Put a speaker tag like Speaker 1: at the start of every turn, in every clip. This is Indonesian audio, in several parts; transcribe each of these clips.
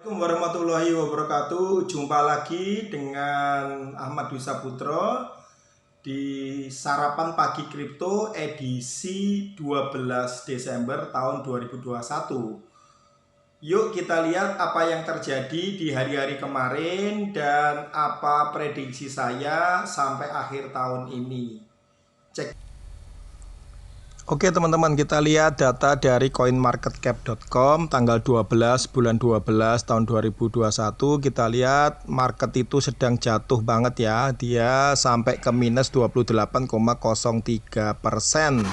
Speaker 1: Assalamualaikum warahmatullahi wabarakatuh. Jumpa lagi dengan Ahmad Dwi Saputro di Sarapan Pagi Kripto edisi 12 Desember tahun 2021. Yuk kita lihat apa yang terjadi di hari-hari kemarin dan apa prediksi saya sampai akhir tahun ini. Cek. Oke teman-teman, kita lihat data dari coinmarketcap.com tanggal 12 bulan 12 tahun 2021. Kita lihat market itu sedang jatuh banget ya. Dia sampai ke minus 28,03%.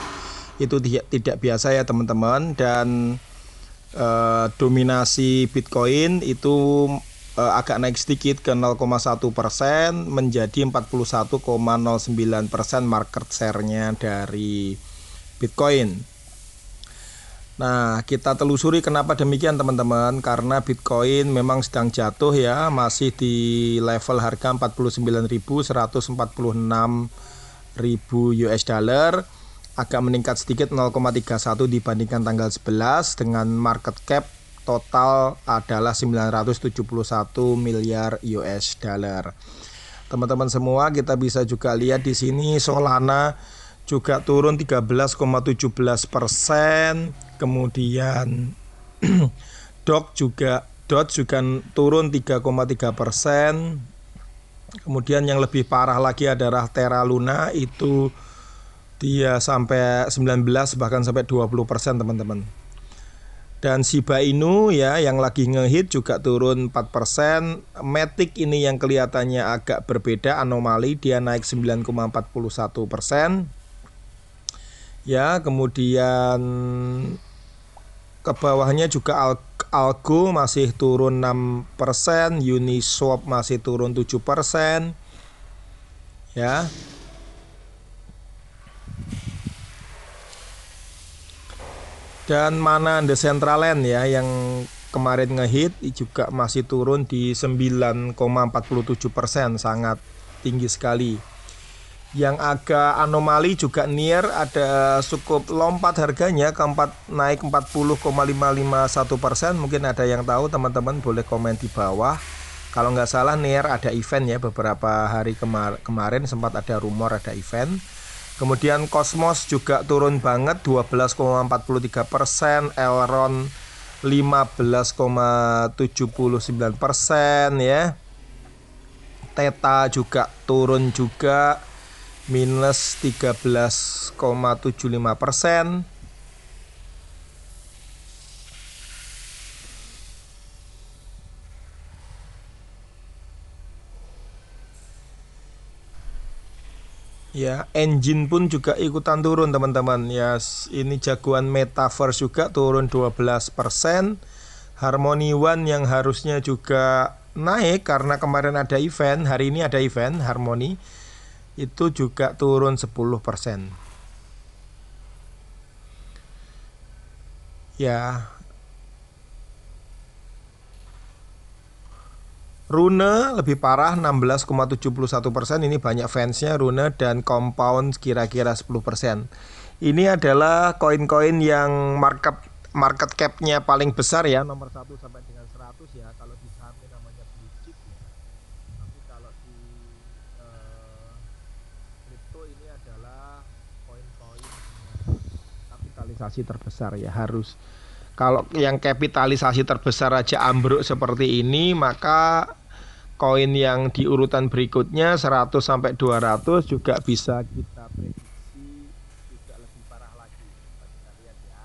Speaker 1: Itu tidak biasa ya teman-teman. Dan dominasi Bitcoin itu agak naik sedikit ke 0,1% menjadi 41,09% market share-nya dari Bitcoin. Nah, kita telusuri kenapa demikian teman-teman, karena Bitcoin memang sedang jatuh ya, masih di level harga 49.146.000 US dollar, agak meningkat sedikit 0,31 dibandingkan tanggal 11 dengan market cap total adalah 971 miliar US dollar. Teman-teman semua, kita bisa juga lihat di sini Solana juga turun 13,17%, kemudian DOT juga turun 3,3%. Kemudian yang lebih parah lagi adalah Terra Luna, itu dia sampai 19 bahkan sampai 20% teman-teman. Dan Shiba Inu ya yang lagi ngehit juga turun 4%. Matic ini yang kelihatannya agak berbeda, anomali, dia naik 9,41%. Ya, kemudian ke bawahnya juga Algo masih turun 6%, Uniswap masih turun 7%. Ya. Dan Mana Decentraland ya yang kemarin ngehit juga masih turun di 9,47%, sangat tinggi sekali. Yang agak anomali juga Nier ada cukup lompat harganya naik 40,551%. Mungkin ada yang tahu teman-teman, boleh komen di bawah. Kalau nggak salah Nier ada event ya, beberapa hari kemarin sempat ada rumor ada event. Kemudian Cosmos juga turun banget 12,43%, Elrond 15,79% ya. Theta juga turun juga minus 13,75%. Ya, Engine pun juga ikutan turun teman-teman. Ya, ini jagoan Metaverse juga turun 12%. Harmony One yang harusnya juga naik karena kemarin ada event, hari ini ada event Harmony, itu juga turun 10%. Ya. Rune lebih parah 16,71%. Ini banyak fansnya Rune, dan Compound kira-kira 10%. Ini adalah koin-koin yang market cap-nya paling besar ya, nomor 1 sampai dengan 100 ya. Kalau di sahamnya namanya blue chip ya. Tapi kalau di kripto ini adalah koin-koin kapitalisasi terbesar ya. Harus kalau yang kapitalisasi terbesar aja ambruk seperti ini, maka koin yang di urutan berikutnya 100 sampai 200 juga bisa kita prediksi juga lebih parah lagi. Kita lihat ya.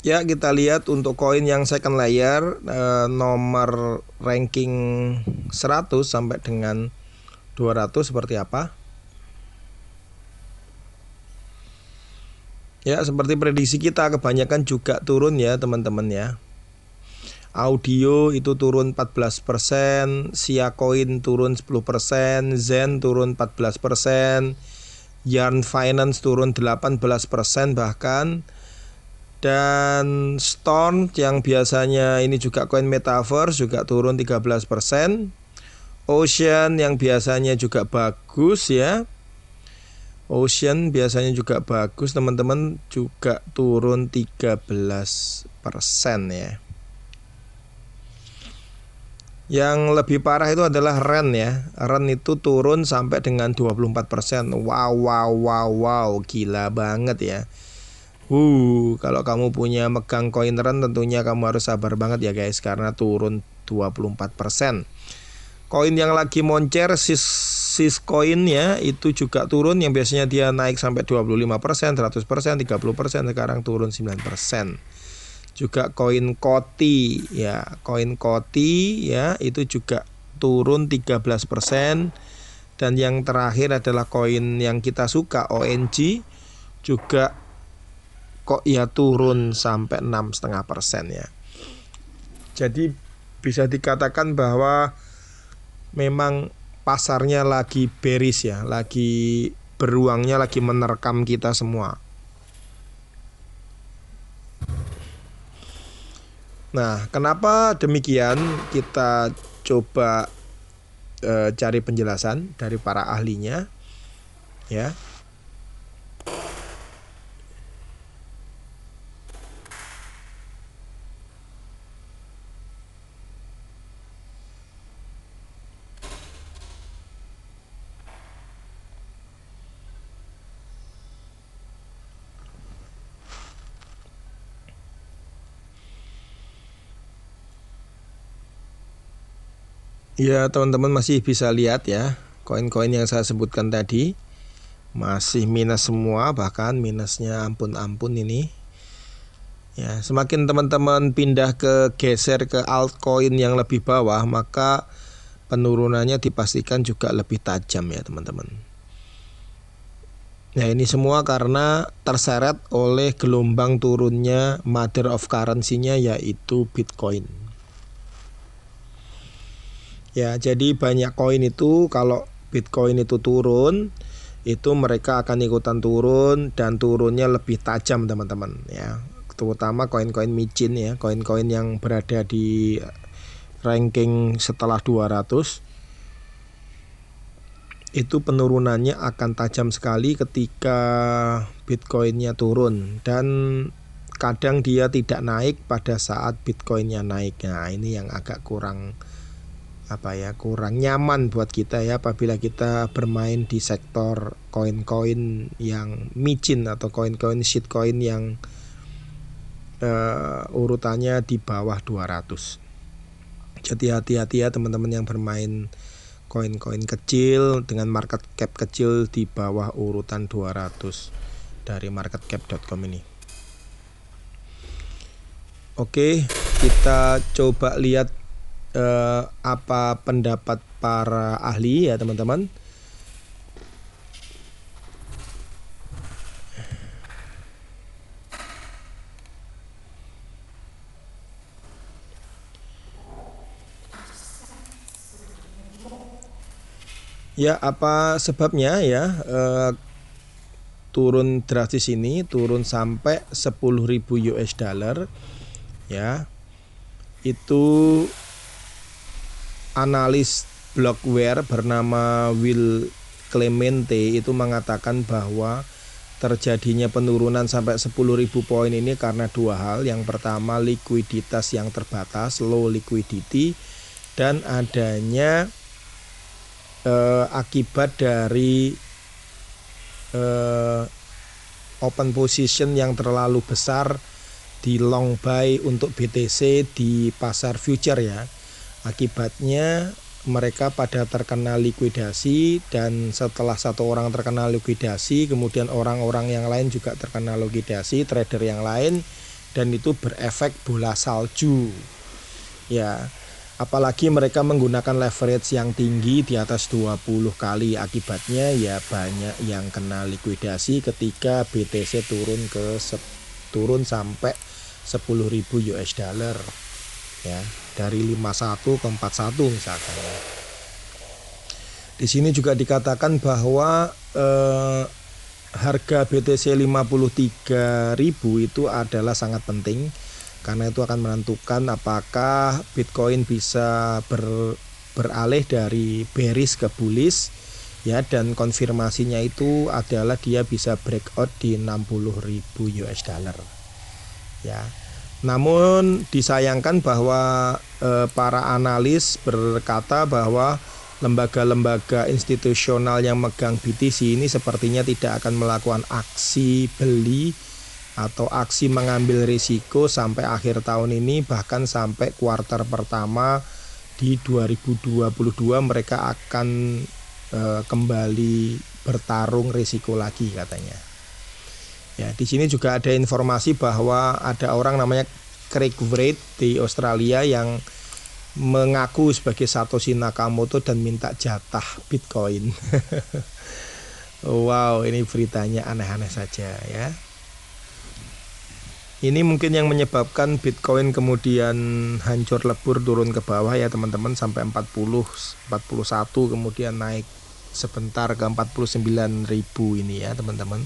Speaker 2: Ya, kita lihat untuk koin yang second layer nomor ranking 100 sampai dengan 200 seperti apa. Ya, seperti prediksi kita kebanyakan juga turun ya teman-teman ya. Audio itu turun 14%, Sia Coin turun 10%, Zen turun 14%, Yarn Finance turun 18% bahkan. Dan Storm yang biasanya ini juga koin metaverse juga turun 13%. Ocean yang biasanya juga bagus ya. Ocean biasanya juga bagus teman-teman, juga turun 13% ya. Yang lebih parah itu adalah REN ya. REN itu turun sampai dengan 24%. Wow, gila banget ya. Kalau kamu punya megang koin REN tentunya kamu harus sabar banget ya guys, karena turun 24%. Koin yang lagi moncer sis koin ya, itu juga turun, yang biasanya dia naik sampai 25%, 100%, 30%, sekarang turun 9%. Juga koin Koti ya, koin Koti ya itu juga turun 13%. Dan yang terakhir adalah koin yang kita suka, ONG, juga kok ya turun sampai 6,5% ya. Jadi bisa dikatakan bahwa memang pasarnya lagi bearish ya, lagi beruangnya lagi menerkam kita semua. Nah, kenapa demikian? Kita coba cari penjelasan dari para ahlinya ya. Ya teman-teman masih bisa lihat ya, koin-koin yang saya sebutkan tadi masih minus semua, bahkan minusnya ampun-ampun ini. Ya, semakin teman-teman pindah ke geser ke altcoin yang lebih bawah, maka penurunannya dipastikan juga lebih tajam ya teman-teman. Nah, ini semua karena terseret oleh gelombang turunnya mother of currency-nya, yaitu Bitcoin. Ya, jadi banyak koin itu kalau Bitcoin itu turun, itu mereka akan ikutan turun, dan turunnya lebih tajam teman-teman ya. Terutama koin-koin micin ya, koin-koin yang berada di ranking setelah 200. Itu penurunannya akan tajam sekali ketika Bitcoinnya turun, dan kadang dia tidak naik pada saat Bitcoinnya naik. Nah, ini yang agak kurang kurang nyaman buat kita ya, apabila kita bermain di sektor koin-koin yang micin atau koin-koin shitcoin yang urutannya di bawah 200. Jadi hati-hati ya teman-teman yang bermain koin-koin kecil dengan market cap kecil di bawah urutan 200 dari marketcap.com ini. Oke, kita coba lihat apa pendapat para ahli ya teman-teman. Ya, apa sebabnya ya turun drastis ini, turun sampai 10.000 US dollar ya. Itu analis Blockware bernama Will Clemente itu mengatakan bahwa terjadinya penurunan sampai 10.000 poin ini karena dua hal. Yang pertama, likuiditas yang terbatas, low liquidity, dan adanya akibat dari open position yang terlalu besar di long buy untuk BTC di pasar future ya. Akibatnya mereka pada terkena likuidasi, dan setelah satu orang terkena likuidasi, kemudian orang-orang yang lain juga terkena likuidasi, trader yang lain, dan itu berefek bola salju. Ya, apalagi mereka menggunakan leverage yang tinggi di atas 20 kali, akibatnya ya banyak yang kena likuidasi ketika BTC turun sampai 10.000 US dollar ya, dari 51 ke 41 misalkan. Di sini juga dikatakan bahwa harga BTC 53.000 itu adalah sangat penting karena itu akan menentukan apakah Bitcoin bisa beralih dari bearish ke bullish ya, dan konfirmasinya itu adalah dia bisa breakout di 60.000 US dollar ya. Namun disayangkan bahwa para analis berkata bahwa lembaga-lembaga institusional yang megang BTC ini sepertinya tidak akan melakukan aksi beli atau aksi mengambil risiko sampai akhir tahun ini, bahkan sampai kuartal pertama di 2022 mereka akan kembali bertarung risiko lagi katanya. Ya, di sini juga ada informasi bahwa ada orang namanya Craig Wright di Australia yang mengaku sebagai Satoshi Nakamoto dan minta jatah Bitcoin. Wow, ini beritanya aneh-aneh saja ya. Ini mungkin yang menyebabkan Bitcoin kemudian hancur lebur turun ke bawah ya teman-teman, sampai 40, 41 kemudian naik sebentar ke 49.000 ini ya teman-teman.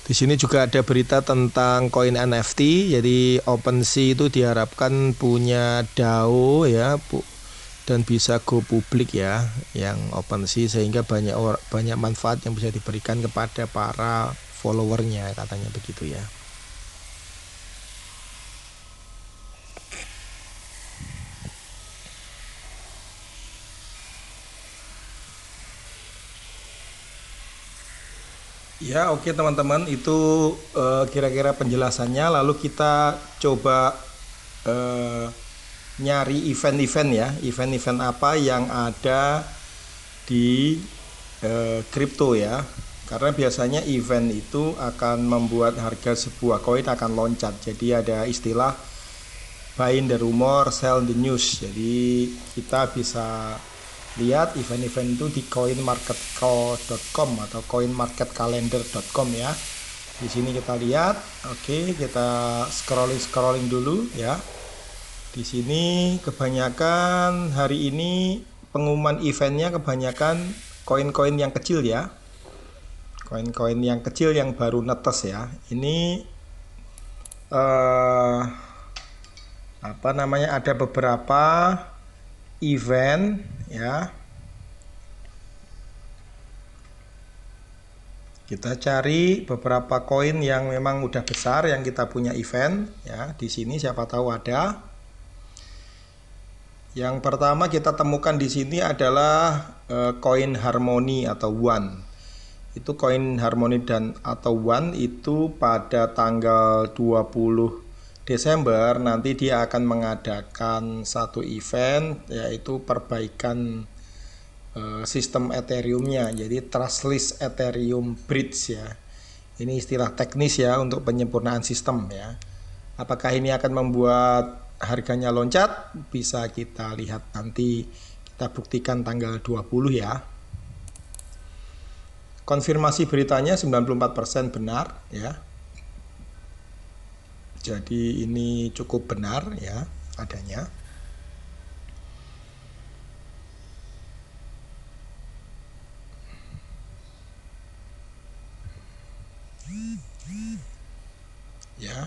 Speaker 2: Di sini juga ada berita tentang koin NFT. Jadi OpenSea itu diharapkan punya DAO ya, dan bisa go publik ya, yang OpenSea, sehingga banyak manfaat yang bisa diberikan kepada para followernya katanya begitu ya. Ya, oke teman-teman, itu kira-kira penjelasannya. Lalu kita coba nyari event-event ya, event-event apa yang ada di kripto ya. Karena biasanya event itu akan membuat harga sebuah koin akan loncat. Jadi ada istilah buy in the rumor, sell the news. Jadi kita bisa lihat event-event itu di coinmarketcall.com atau coinmarketcalendar.com ya. Di sini kita lihat, oke, kita scrolling dulu ya. Di sini kebanyakan hari ini pengumuman eventnya kebanyakan koin-koin yang kecil ya. Koin-koin yang kecil yang baru netes ya. Ini apa namanya, ada beberapa event ya. Kita cari beberapa koin yang memang udah besar yang kita punya event ya. Di sini siapa tahu ada. Yang pertama kita temukan di sini adalah koin Harmony atau One. Itu koin Harmony dan atau One itu pada tanggal 20 Desember nanti dia akan mengadakan satu event, yaitu perbaikan sistem Ethereum-nya. Jadi trustless Ethereum bridge ya. Ini istilah teknis ya untuk penyempurnaan sistem ya. Apakah ini akan membuat harganya loncat? Bisa kita lihat nanti, kita buktikan tanggal 20 ya. Konfirmasi beritanya 94% benar ya. Jadi ini cukup benar ya adanya. Ya.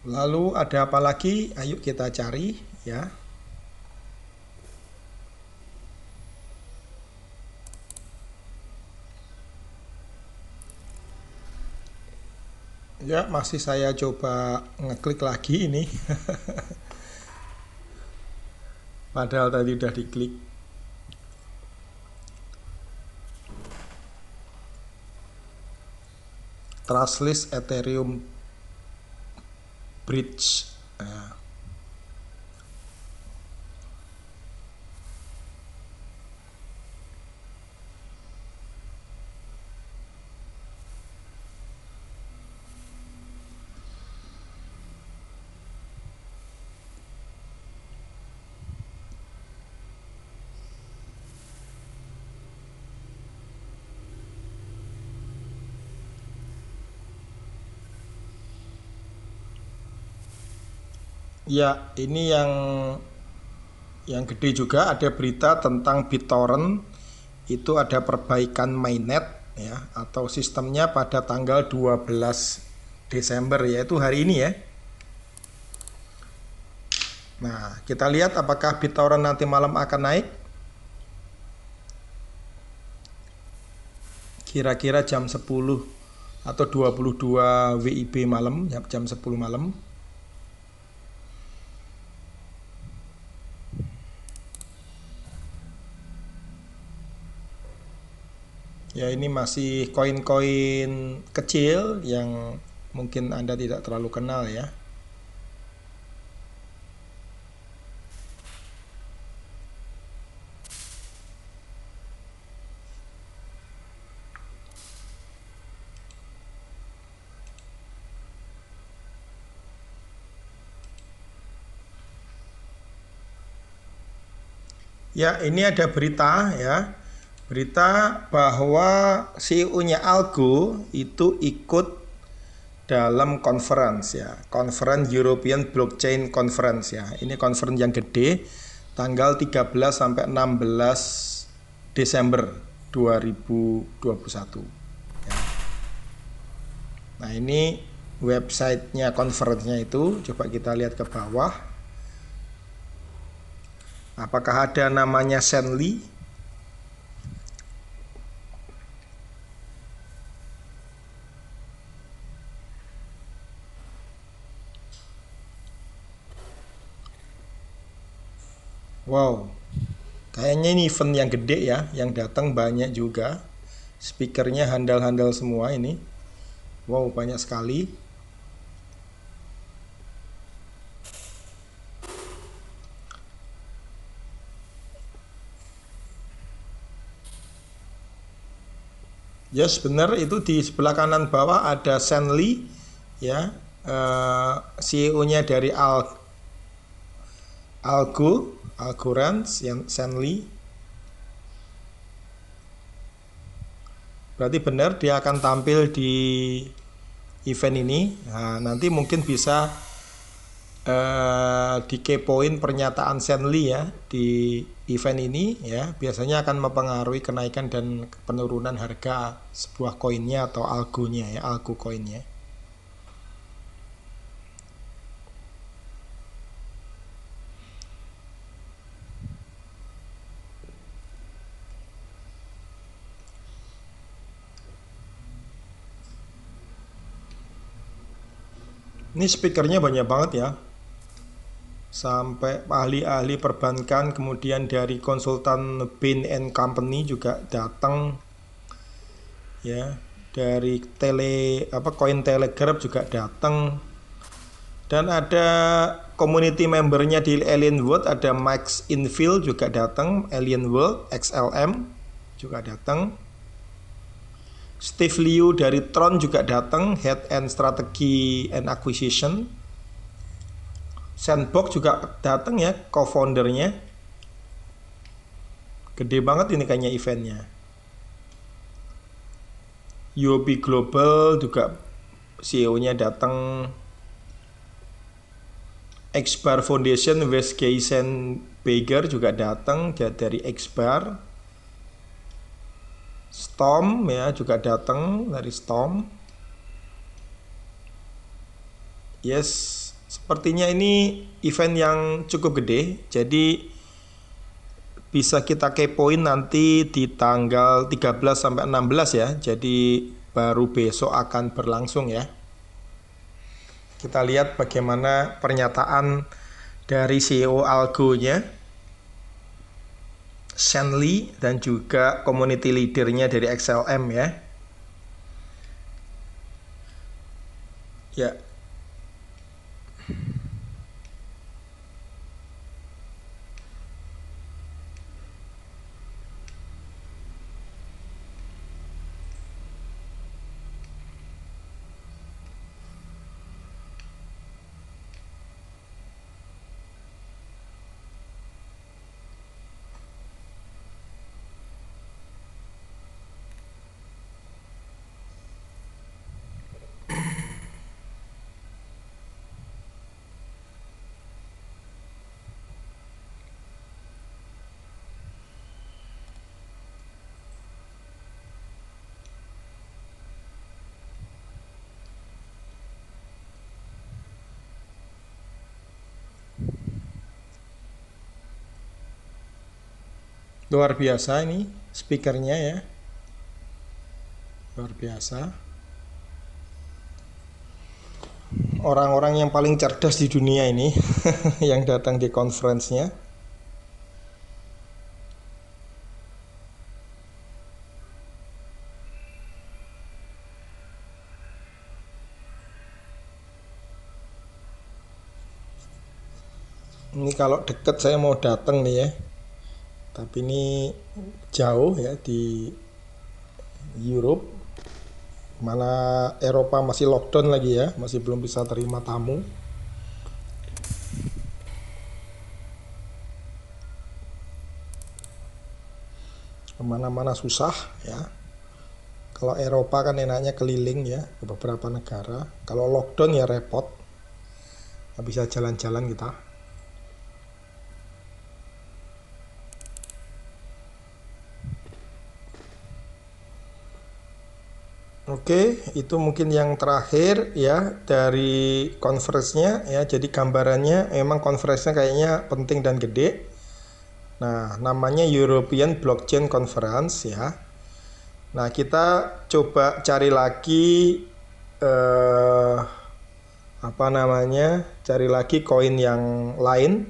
Speaker 2: Lalu ada apa lagi? Ayo kita cari ya. Ya, masih saya coba ngeklik lagi ini. Padahal tadi udah diklik. Trustless Ethereum bridge. Nah. Ya, ini yang gede juga ada berita tentang BitTorrent. Itu ada perbaikan mainnet ya atau sistemnya pada tanggal 12 Desember yaitu hari ini ya. Nah, kita lihat apakah BitTorrent nanti malam akan naik. Kira-kira jam 10 atau 22 WIB malam, ya, jam 10 malam. Ya, ini masih koin-koin kecil yang mungkin Anda tidak terlalu kenal ya. Ya, ini ada berita ya. Berita bahwa CEO-nya Algo itu ikut dalam conference ya. Conference European Blockchain Conference ya. Ini conference yang gede tanggal 13 sampai 16 Desember 2021 ya. Nah, ini websitenya conference-nya itu. Coba kita lihat ke bawah. Apakah ada namanya Senli? Wow, kayaknya ini event yang gede ya, yang datang banyak juga. Speakernya handal-handal semua ini. Wow, banyak sekali. Yes, benar, itu di sebelah kanan bawah ada Senli ya, CEO-nya dari Algorand, Senli. Berarti benar dia akan tampil di event ini. Nah, nanti mungkin bisa dikepoin pernyataan Senli ya di event ini ya, biasanya akan mempengaruhi kenaikan dan penurunan harga sebuah koinnya atau algonya ya, algo koinnya. Ini speakernya banyak banget ya, sampai ahli-ahli perbankan, kemudian dari konsultan Bain & Company juga datang ya, dari Coin Telegraph juga datang, dan ada community membernya di Alien World, ada Max Infield juga datang, Alien World XLM juga datang, Steve Liu dari Tron juga datang, Head and Strategy and Acquisition. Sandbox juga datang ya, co-foundernya. Gede banget ini kayaknya eventnya. UOB Global juga CEO-nya datang. Xbar Foundation, Wes Geisenberger juga datang dari Xbar. Storm ya juga datang dari Storm. Yes, sepertinya ini event yang cukup gede, jadi bisa kita kepoin nanti di tanggal 13 sampai 16 ya. Jadi baru besok akan berlangsung ya. Kita lihat bagaimana pernyataan dari CEO Algo-nya, Senli, dan juga community leadernya dari XLM ya. Ya. Luar biasa ini speakernya ya. Luar biasa. Orang-orang yang paling cerdas di dunia ini yang datang di conference-nya. Ini kalau deket saya mau datang nih ya. Tapi ini jauh ya di Europe. Mana Eropa masih lockdown lagi ya, masih belum bisa terima tamu. Kemana-mana susah ya. Kalau Eropa kan enaknya keliling ya ke beberapa negara. Kalau lockdown ya repot, nggak bisa jalan-jalan kita. Oke, itu mungkin yang terakhir ya dari conference-nya ya. Jadi gambarannya emang conference-nya kayaknya penting dan gede. Nah, namanya European Blockchain Conference ya. Nah, kita coba cari lagi eh, apa namanya? Cari lagi koin yang lain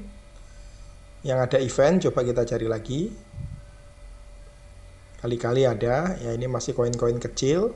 Speaker 2: yang ada event. Coba kita cari lagi. Kali-kali ada ya. Ini masih koin-koin kecil.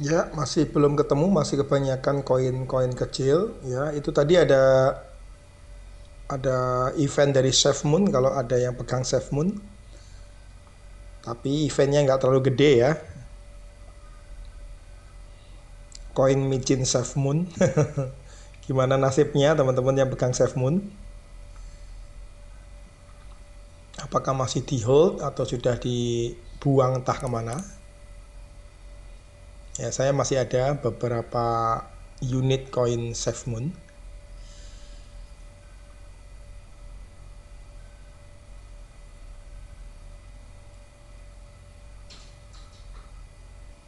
Speaker 2: Ya, masih belum ketemu, masih kebanyakan koin-koin kecil. Ya, itu tadi ada event dari Chef Moon kalau ada yang pegang Chef Moon. Tapi eventnya nggak terlalu gede ya. Koin micin Chef Moon. Gimana nasibnya teman-teman yang pegang Chef Moon? Apakah masih di hold atau sudah dibuang entah kemana? Ya, saya masih ada beberapa unit koin Chef Moon.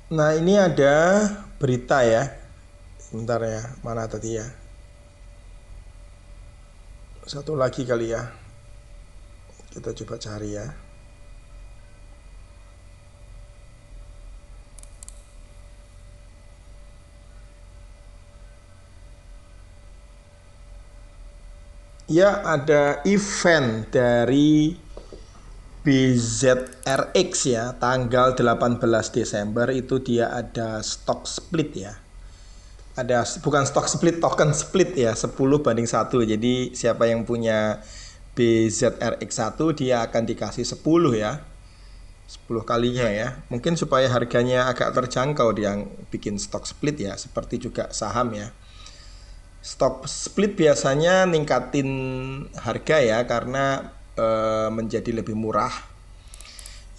Speaker 2: Nah, ini ada berita ya. Sebentar ya, mana tadi ya? Satu lagi kali ya. Kita coba cari ya. Ya, ada event dari BZRX ya, tanggal 18 Desember itu dia ada stock split ya. Ada bukan stock split, token split ya, 10:1. Jadi siapa yang punya BZRX1 dia akan dikasih 10 ya. 10 kalinya ya. Mungkin supaya harganya agak terjangkau dia bikin stock split ya, seperti juga saham ya. Stock split biasanya ningkatin harga ya karena menjadi lebih murah.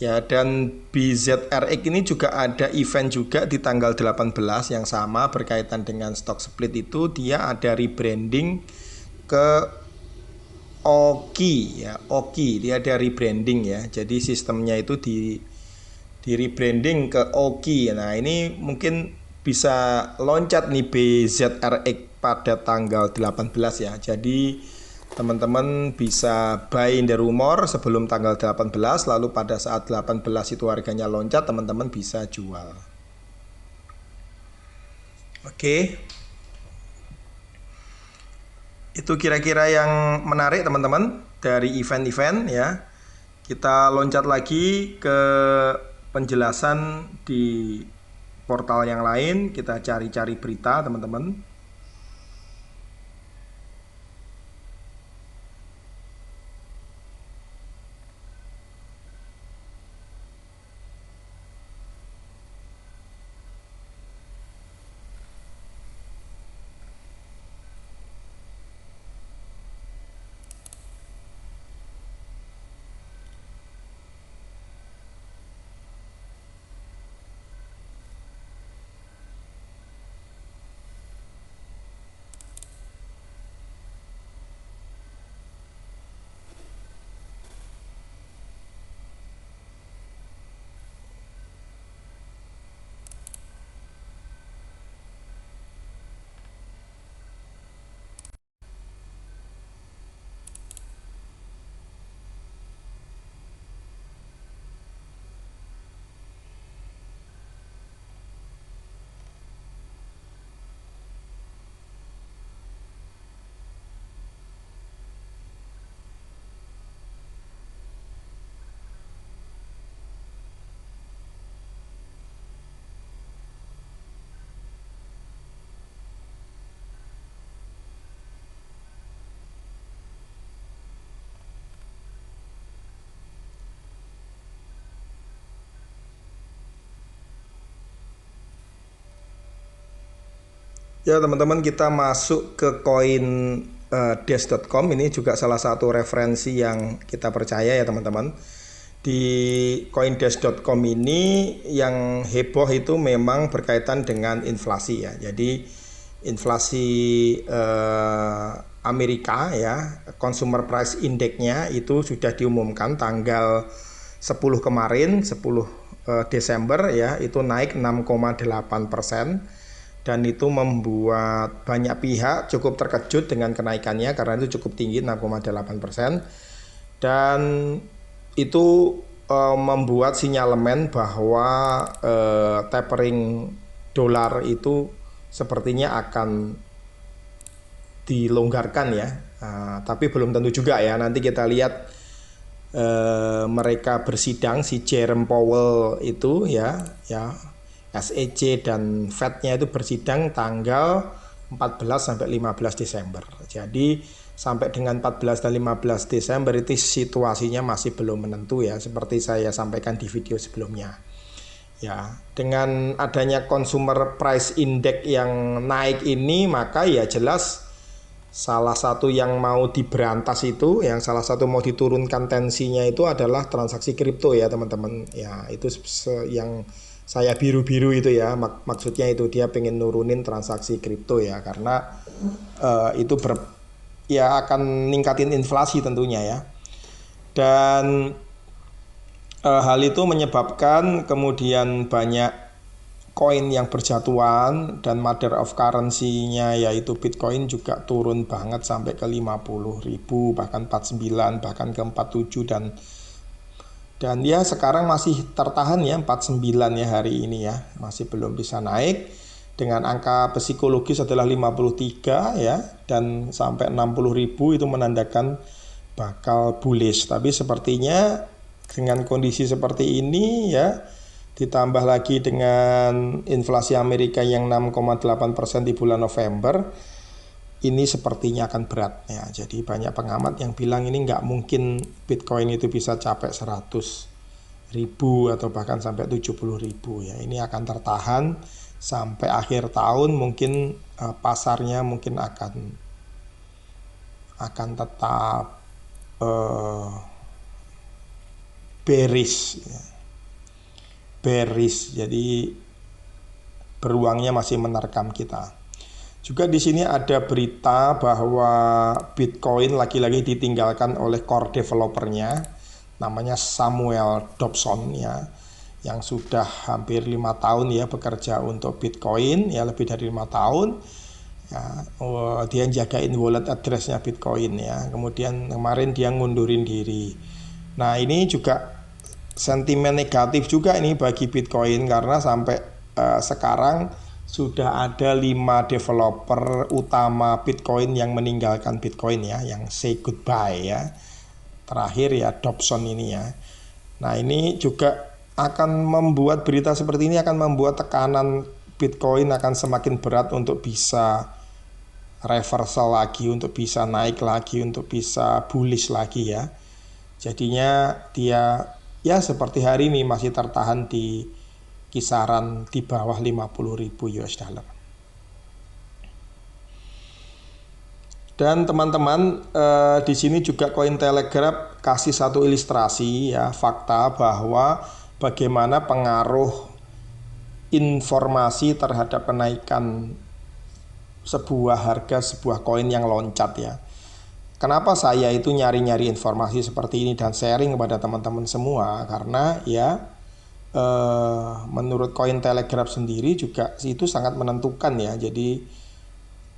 Speaker 2: Ya, dan BZRX ini juga ada event juga di tanggal 18 yang sama berkaitan dengan stock split itu. Dia ada rebranding ke Oki ya, Oki dia ada rebranding ya. Jadi sistemnya itu di rebranding ke Oki. Nah, ini mungkin bisa loncat nih BZRX pada tanggal 18 ya. Jadi teman-teman bisa buy in the rumor sebelum tanggal 18, lalu pada saat 18 itu harganya loncat, teman-teman bisa jual. Oke. Itu kira-kira yang menarik teman-teman dari event-event ya. Kita loncat lagi ke penjelasan di portal yang lain, kita cari-cari berita teman-teman. Ya teman-teman, kita masuk ke koin Dash.com. Ini juga salah satu referensi yang kita percaya ya teman-teman. Di CoinDesk.com ini yang heboh itu memang berkaitan dengan inflasi ya. Jadi inflasi Amerika ya, Consumer Price Index-nya itu sudah diumumkan tanggal 10 kemarin, 10 Desember ya, itu naik 6,8%. Dan itu membuat banyak pihak cukup terkejut dengan kenaikannya karena itu cukup tinggi 6,8%. Dan itu membuat sinyalemen bahwa tapering dolar itu sepertinya akan dilonggarkan ya. Tapi belum tentu juga ya. Nanti kita lihat mereka bersidang, si Jerome Powell itu ya SEC dan Fed-nya itu bersidang tanggal 14 sampai 15 Desember. Jadi sampai dengan 14 dan 15 Desember itu situasinya masih belum menentu ya, seperti saya sampaikan di video sebelumnya. Ya, dengan adanya Consumer Price Index yang naik ini, maka ya jelas salah satu yang mau diberantas itu, yang salah satu mau diturunkan tensinya itu adalah transaksi kripto ya teman-teman. Ya, itu yang saya biru-biru itu ya, maksudnya itu dia pengen nurunin transaksi kripto ya, karena itu akan ningkatin inflasi tentunya ya. Dan hal itu menyebabkan kemudian banyak koin yang berjatuhan, dan mother of currency-nya yaitu Bitcoin juga turun banget sampai ke 50.000, bahkan 49, bahkan ke 47, dan ya sekarang masih tertahan ya 49 ya hari ini ya, masih belum bisa naik. Dengan angka psikologis adalah 53 ya, dan sampai 60.000 itu menandakan bakal bullish. Tapi sepertinya dengan kondisi seperti ini ya, ditambah lagi dengan inflasi Amerika yang 6,8% di bulan November, ini sepertinya akan berat ya. Jadi banyak pengamat yang bilang ini nggak mungkin Bitcoin itu bisa capai 100.000 atau bahkan sampai 70.000 ya. Ini akan tertahan sampai akhir tahun, mungkin pasarnya mungkin akan tetap bearish ya. Bearish, jadi beruangnya masih menerkam kita. Juga di sini ada berita bahwa Bitcoin lagi-lagi ditinggalkan oleh core developernya, namanya Samuel Dobson ya, yang sudah hampir 5 tahun ya bekerja untuk Bitcoin ya, lebih dari 5 tahun ya. Dia jagain wallet addressnya Bitcoin ya. Kemudian kemarin dia ngundurin diri. Nah ini juga sentimen negatif juga ini bagi Bitcoin, karena sampai sekarang sudah ada 5 developer utama Bitcoin yang meninggalkan Bitcoin ya, yang say goodbye ya. Terakhir ya Dobson ini ya. Nah ini juga akan membuat berita seperti ini akan membuat tekanan Bitcoin akan semakin berat untuk bisa reversal lagi, untuk bisa naik lagi, untuk bisa bullish lagi ya. Jadinya dia ya seperti hari ini masih tertahan di kisaran di bawah 50.000 US dollar. Dan teman-teman di sini juga Cointelegraph kasih satu ilustrasi ya, fakta bahwa bagaimana pengaruh informasi terhadap kenaikan sebuah harga sebuah koin yang loncat ya. Kenapa saya itu nyari-nyari informasi seperti ini dan sharing kepada teman-teman semua, karena ya menurut Cointelegraph sendiri juga itu sangat menentukan ya.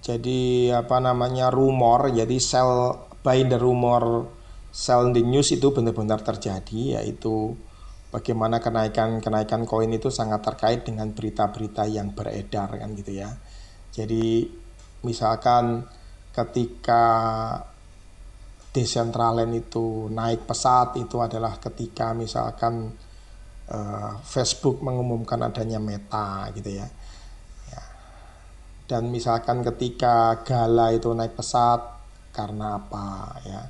Speaker 2: Jadi apa namanya, rumor, jadi sell by the rumor, sell the news itu benar-benar terjadi, yaitu bagaimana kenaikan koin itu sangat terkait dengan berita-berita yang beredar kan gitu ya. Jadi misalkan ketika Decentraland itu naik pesat, itu adalah ketika misalkan Facebook mengumumkan adanya Meta gitu ya. Dan misalkan ketika Gala itu naik pesat karena apa ya?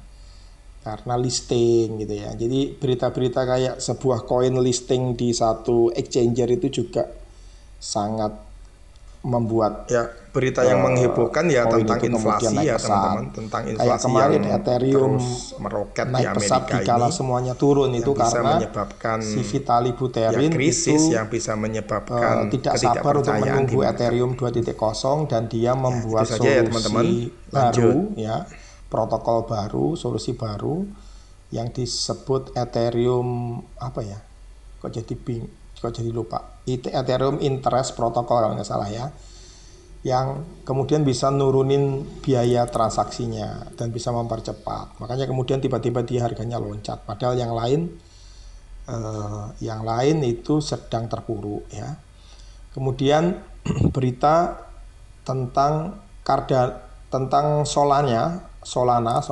Speaker 2: Karena listing gitu ya. Jadi berita-berita kayak sebuah koin listing di satu exchanger itu juga sangat membuat
Speaker 1: Ya, berita yang menghebohkan ya tentang inflasi ya teman-teman, tentang inflasi
Speaker 2: kayak kemarin
Speaker 1: yang
Speaker 2: Ethereum
Speaker 1: terus meroket di
Speaker 2: naik pesat
Speaker 1: Amerika
Speaker 2: dikala
Speaker 1: ini,
Speaker 2: semuanya turun itu
Speaker 1: bisa
Speaker 2: karena
Speaker 1: menyebabkan
Speaker 2: si Vitalik
Speaker 1: ya
Speaker 2: Buterin
Speaker 1: krisis
Speaker 2: itu
Speaker 1: yang bisa menyebabkan
Speaker 2: tidak sabar untuk
Speaker 1: ketidakpercayaan di
Speaker 2: menunggu
Speaker 1: market.
Speaker 2: Ethereum 2.0 dan dia membuat
Speaker 1: itu saja ya,
Speaker 2: solusi
Speaker 1: teman-teman.
Speaker 2: baru ya, protokol baru, solusi baru yang disebut Ethereum apa ya? Kok jadi lupa. Itu Ethereum Interest Protocol kalau nggak salah ya. Yang kemudian bisa nurunin biaya transaksinya dan bisa mempercepat. Makanya kemudian tiba-tiba dia harganya loncat. Padahal yang lain itu sedang terpuruk ya. Kemudian berita tentang Solana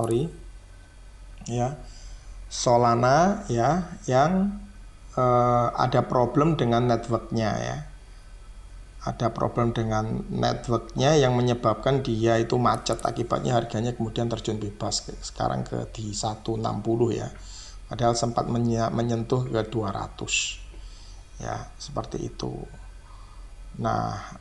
Speaker 2: ya, yang ada problem dengan networknya ya. Ada problem dengan networknya yang menyebabkan dia itu macet, akibatnya harganya kemudian terjun bebas sekarang di 160 ya, padahal sempat menyentuh ke 200 ya, seperti itu. Nah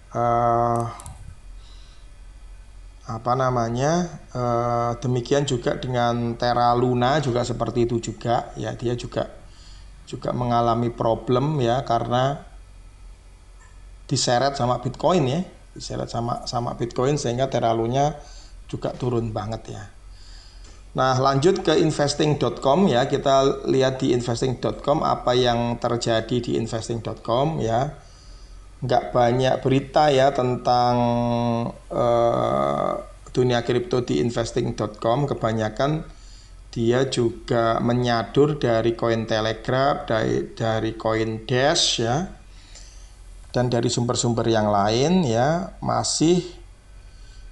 Speaker 2: demikian juga dengan Terra Luna juga seperti itu juga ya, dia juga mengalami problem ya, karena diseret sama Bitcoin ya, sama Bitcoin sehingga Terra Luna juga turun banget ya. Nah lanjut ke investing.com ya, kita lihat di investing.com apa yang terjadi di investing.com ya. Nggak banyak berita ya tentang dunia kripto di investing.com, kebanyakan dia juga menyadur dari Cointelegraph, dari CoinDesk ya, dan dari sumber-sumber yang lain ya, masih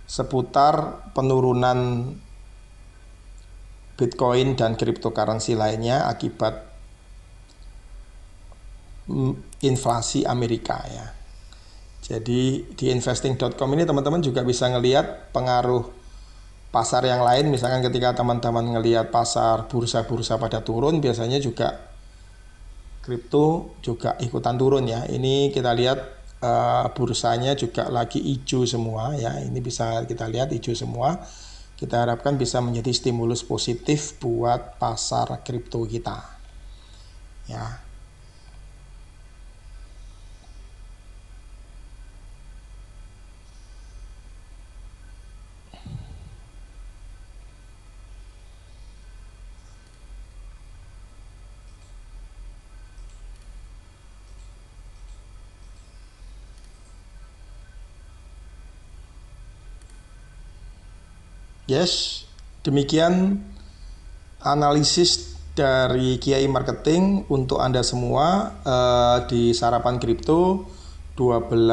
Speaker 2: seputar penurunan Bitcoin dan cryptocurrency lainnya akibat inflasi Amerika ya. Jadi di investing.com ini teman-teman juga bisa ngelihat pengaruh pasar yang lain. Misalkan ketika teman-teman ngelihat pasar bursa-bursa pada turun, biasanya juga kripto juga ikutan turun ya. Ini kita lihat bursanya juga lagi hijau semua ya. Ini bisa kita lihat hijau semua. Kita harapkan bisa menjadi stimulus positif buat pasar kripto kita ya. Yes, demikian analisis dari Kiai Marketing untuk Anda semua di Sarapan Kripto 12